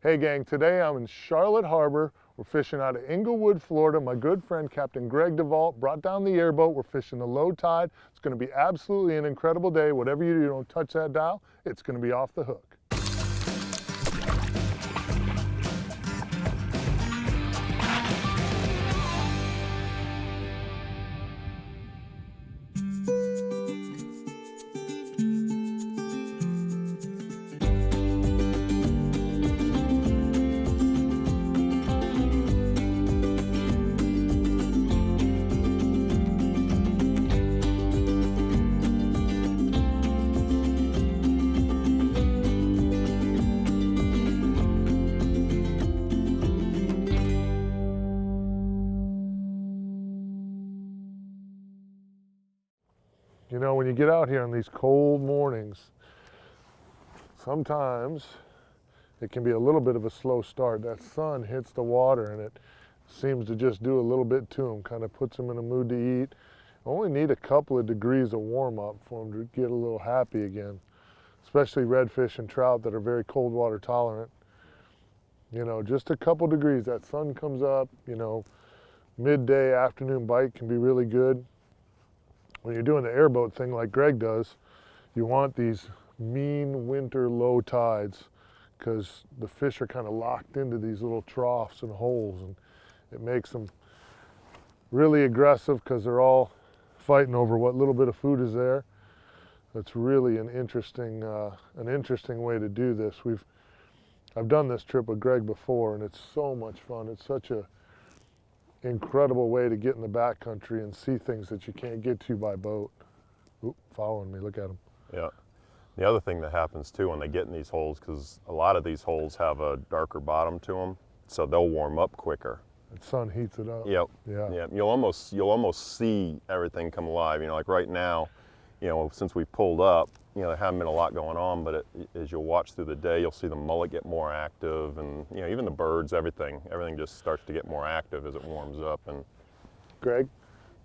Hey gang, today I'm in Charlotte Harbor. We're fishing out of Englewood, Florida. My good friend, Captain Greg DeVault, brought down the airboat. We're fishing the low tide. It's gonna be absolutely an incredible day. Whatever you do, don't touch that dial. It's gonna be off the hook. You know, when you get out here on these cold mornings, sometimes it can be a little bit of a slow start. That sun hits the water and it seems to just do a little bit to them, kind of puts them in a mood to eat. Only need a couple of degrees of warm up for them to get a little happy again, especially redfish and trout that are very cold water tolerant. You know, just a couple degrees, that sun comes up, you know, midday afternoon bite can be really good. When you're doing the airboat thing like Greg does, you want these mean winter low tides because the fish are kind of locked into these little troughs and holes, and it makes them really aggressive because they're all fighting over what little bit of food is there. It's really an interesting way to do this. I've done this trip with Greg before, and it's so much fun. It's such a incredible way to get in the backcountry and see things that you can't get to by boat. Oop, following me, look at them. Yeah. The other thing that happens too when they get in these holes, because a lot of these holes have a darker bottom to them, so they'll warm up quicker. The sun heats it up. Yep. Yeah. Yep. You'll almost see everything come alive. You know, like right now, you know, since we pulled up, you know, there haven't been a lot going on, but as you'll watch through the day, you'll see the mullet get more active, and you know, even the birds, everything just starts to get more active as it warms up. And Greg,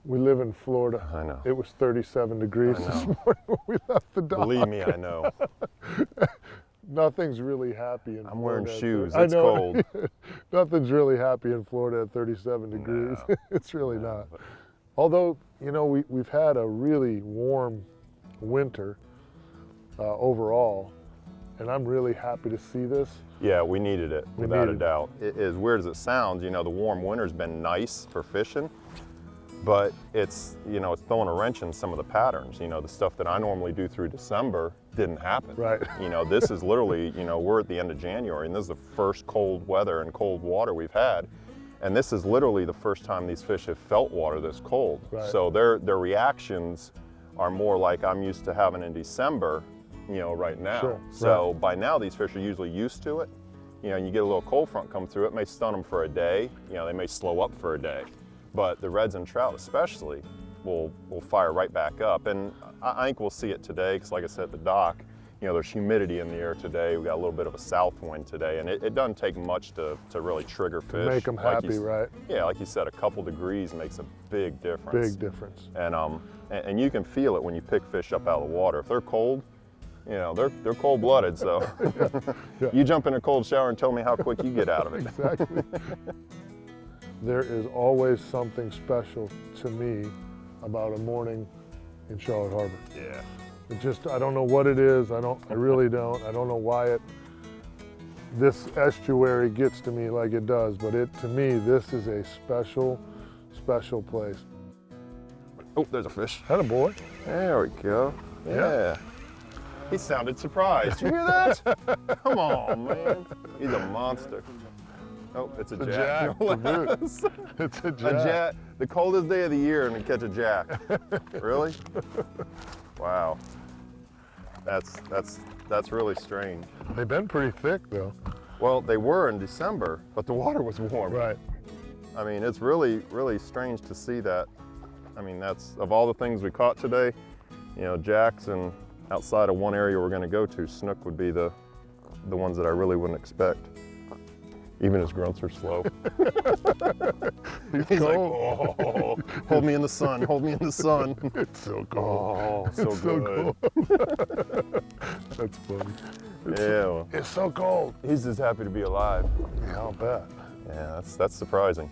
we live in Florida. I know. It was 37 degrees this morning when we left the dock. Believe me, I know. Nothing's really happy in Florida. I'm wearing shoes. It's cold. Nothing's really happy in Florida at 37 degrees. No. It's really not. Although, you know, we've had a really warm winter overall, and I'm really happy to see this. Yeah, we needed it, without a doubt. As weird as it sounds, you know, the warm winter's been nice for fishing, but it's, you know, it's throwing a wrench in some of the patterns. You know, the stuff that I normally do through December didn't happen. Right. You know, this is literally, you know, we're at the end of January, and this is the first cold weather and cold water we've had. And this is literally the first time these fish have felt water this cold. Right. So their reactions are more like I'm used to having in December, you know, right now. Sure. So by now these fish are usually used to it. You know, and you get a little cold front come through, it may stun them for a day. You know, they may slow up for a day. But the reds and trout especially will fire right back up. And I think we'll see it today, because like I said at the dock, you know, there's humidity in the air today. We got a little bit of a south wind today, and it doesn't take much to really trigger fish. Make them happy, right? Yeah, like you said, a couple degrees makes a big difference. Big difference. And you can feel it when you pick fish up out of the water. If they're cold, you know, they're cold-blooded, so Yeah. you jump in a cold shower and tell me how quick you get out of it. Exactly. There is always something special to me about a morning in Charlotte Harbor. Yeah. It just, I don't know what it is. I really don't. I don't know why this estuary gets to me like it does, but to me, this is a special, special place. Oh, there's a fish. Atta boy. There we go. Yeah. He sounded surprised. Did you hear that? Come on, man. He's a monster. Oh, it's a jack. No less. It's a jack. A jack. The coldest day of the year and we catch a jack. Really? Wow. That's really strange. They've been pretty thick though. Well, they were in December, but the water was warm. Right. I mean, it's really, really strange to see that. I mean, that's, of all the things we caught today, you know, jacks, and outside of one area we're going to go to, snook would be the ones that I really wouldn't expect. Even his grunts are slow. He's He's like, cold. oh, hold me in the sun, hold me in the sun. It's so cold. Oh, so It's good. cold. That's funny. Yeah, It's so cold. he's just happy to be alive. Yeah, I'll bet. Yeah, that's surprising.